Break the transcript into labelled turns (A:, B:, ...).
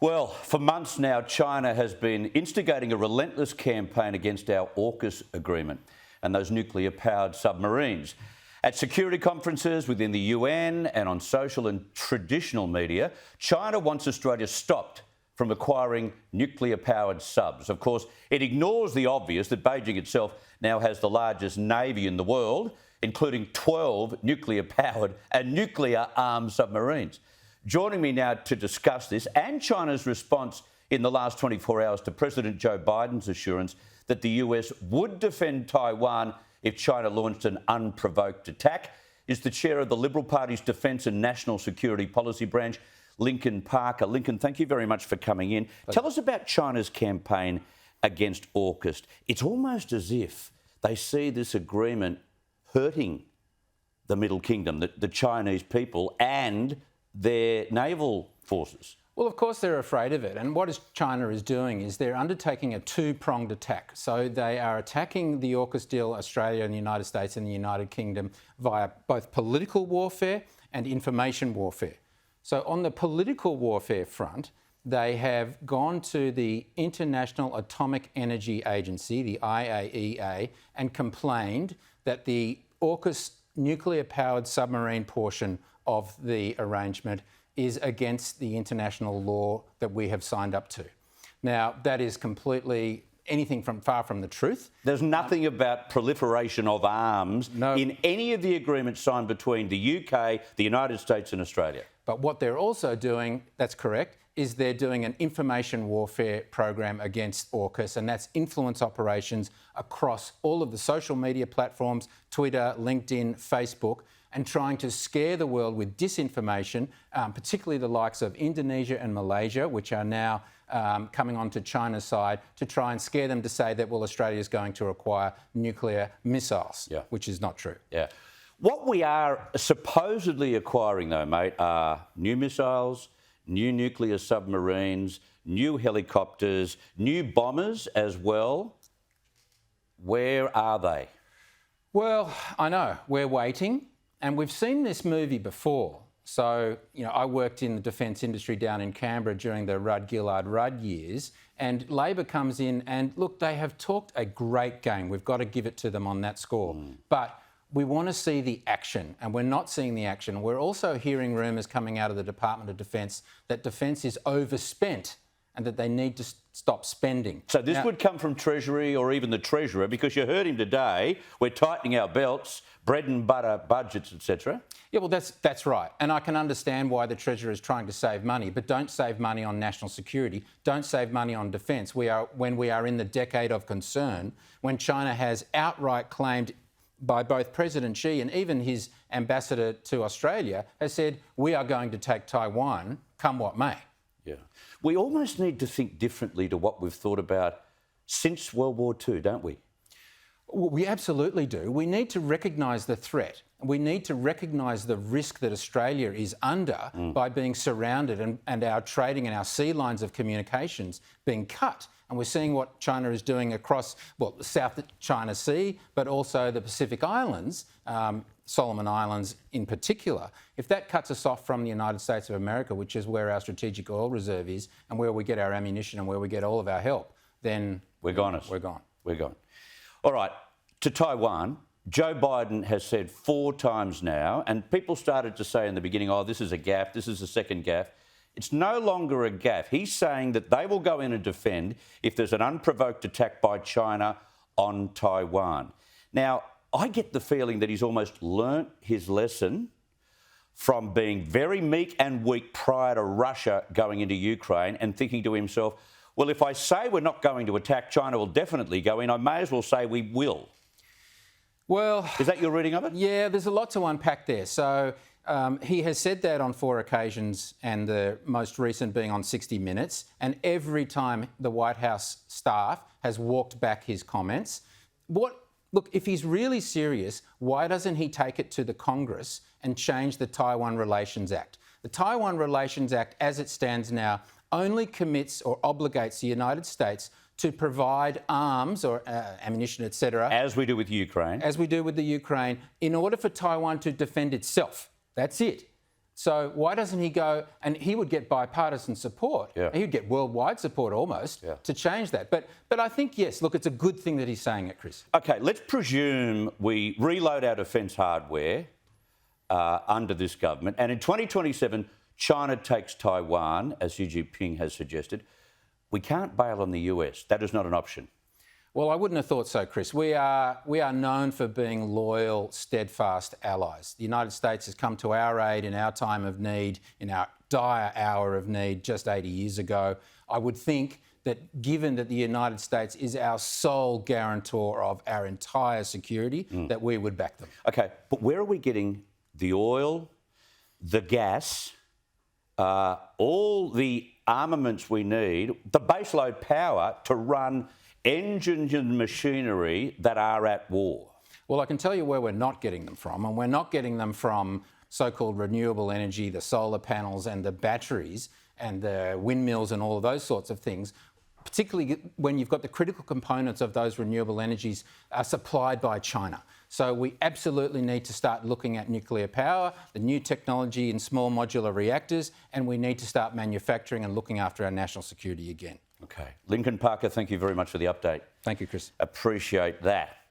A: Well, for months now, China has been instigating a relentless campaign against our AUKUS agreement and those nuclear-powered submarines. At security conferences within the UN and on social and traditional media, China wants Australia stopped from acquiring nuclear-powered subs. Of course, it ignores the obvious that Beijing itself now has the largest navy in the world, including 12 nuclear-powered and nuclear-armed submarines. Joining me now to discuss this and China's response in the last 24 hours to President Joe Biden's assurance that the US would defend Taiwan if China launched an unprovoked attack is the chair of the Liberal Party's Defence and National Security Policy Branch, Lincoln Parker. Lincoln, thank you very much for coming in. Tell us about China's campaign against AUKUS. It's almost as if they see this agreement hurting the Middle Kingdom, the Chinese people and their naval forces.
B: Well, of course they're afraid of it. And what China is doing is they're undertaking a two-pronged attack. So they are attacking the AUKUS deal, Australia and the United States and the United Kingdom, via both political warfare and information warfare. So on the political warfare front, they have gone to the International Atomic Energy Agency, the IAEA, and complained that the AUKUS nuclear-powered submarine portion of the arrangement is against the international law that we have signed up to. Now, that is completely anything from far from the truth.
A: There's nothing about proliferation of arms in any of the agreements signed between the UK, the United States and Australia.
B: But what they're also doing, that's correct, is they're doing an information warfare program against AUKUS, and that's influence operations across all of the social media platforms, Twitter, LinkedIn, Facebook, and trying to scare the world with disinformation, particularly the likes of Indonesia and Malaysia, which are now coming onto China's side to try and scare them to say that, well, Australia is going to acquire nuclear missiles, which is not true.
A: Yeah. What we are supposedly acquiring, though, mate, are new missiles, new nuclear submarines, new helicopters, new bombers as well. Where are they?
B: Well, I know. We're waiting. And we've seen this movie before. So, I worked in the defence industry down in Canberra during the Rudd-Gillard-Rudd years, and Labor comes in and, look, they have talked a great game. We've got to give it to them on that score. But we want to see the action, and we're not seeing the action. We're also hearing rumours coming out of the Department of Defence that Defence is overspent and that they need to stop spending.
A: So this would come from Treasury or even the Treasurer, because you heard him today, we're tightening our belts, bread and butter budgets, etc.
B: Yeah, well, that's right. And I can understand why the Treasurer is trying to save money, but don't save money on national security, don't save money on defence. When we are in the decade of concern, when China has outright claimed by both President Xi and even his ambassador to Australia has said, we are going to take Taiwan, come what may.
A: Yeah. We almost need to think differently to what we've thought about since World War II, don't we?
B: Well, we absolutely do. We need to recognise the threat. We need to recognise the risk that Australia is under by being surrounded and our trading and our sea lines of communications being cut. And we're seeing what China is doing across, well, the South China Sea, but also the Pacific Islands, Solomon Islands in particular. If that cuts us off from the United States of America, which is where our strategic oil reserve is and where we get our ammunition and where we get all of our help, then
A: we're gone.
B: We're gone.
A: We're gone. All right, to Taiwan, Joe Biden has said 4 times now, and people started to say in the beginning, oh, this is a gaffe, this is a second gaffe. It's no longer a gaffe. He's saying that they will go in and defend if there's an unprovoked attack by China on Taiwan. Now, I get the feeling that he's almost learnt his lesson from being very meek and weak prior to Russia going into Ukraine and thinking to himself, well, if I say we're not going to attack, China will definitely go in. I may as well say we will.
B: Well,
A: is that your reading of it?
B: Yeah, there's a lot to unpack there. So he has said that on 4 occasions, and the most recent being on 60 Minutes. And every time the White House staff has walked back his comments. Look, if he's really serious, why doesn't he take it to the Congress and change the Taiwan Relations Act? The Taiwan Relations Act, as it stands now, only commits or obligates the United States to provide arms or ammunition, etc.
A: As we do with Ukraine.
B: As we do with the Ukraine, in order for Taiwan to defend itself. That's it. So why doesn't he go, and he would get bipartisan support.
A: Yeah.
B: He would get worldwide support almost to change that. But I think, yes, look, it's a good thing that he's saying it, Chris.
A: OK, let's presume we reload our defence hardware under this government, and in 2027, China takes Taiwan, as Xi Jinping has suggested. We can't bail on the US. That is not an option.
B: Well, I wouldn't have thought so, Chris. We are known for being loyal, steadfast allies. The United States has come to our aid in our time of need, in our dire hour of need just 80 years ago. I would think that given that the United States is our sole guarantor of our entire security, that we would back them.
A: OK, but where are we getting the oil, the gas, all the armaments we need, the baseload power to run engines and machinery that are at war?
B: Well, I can tell you where we're not getting them from, and we're not getting them from so-called renewable energy, the solar panels and the batteries and the windmills and all of those sorts of things, particularly when you've got the critical components of those renewable energies are supplied by China. So we absolutely need to start looking at nuclear power, the new technology in small modular reactors, and we need to start manufacturing and looking after our national security again.
A: OK. Lincoln Parker, thank you very much for the update.
B: Thank you, Chris.
A: Appreciate that.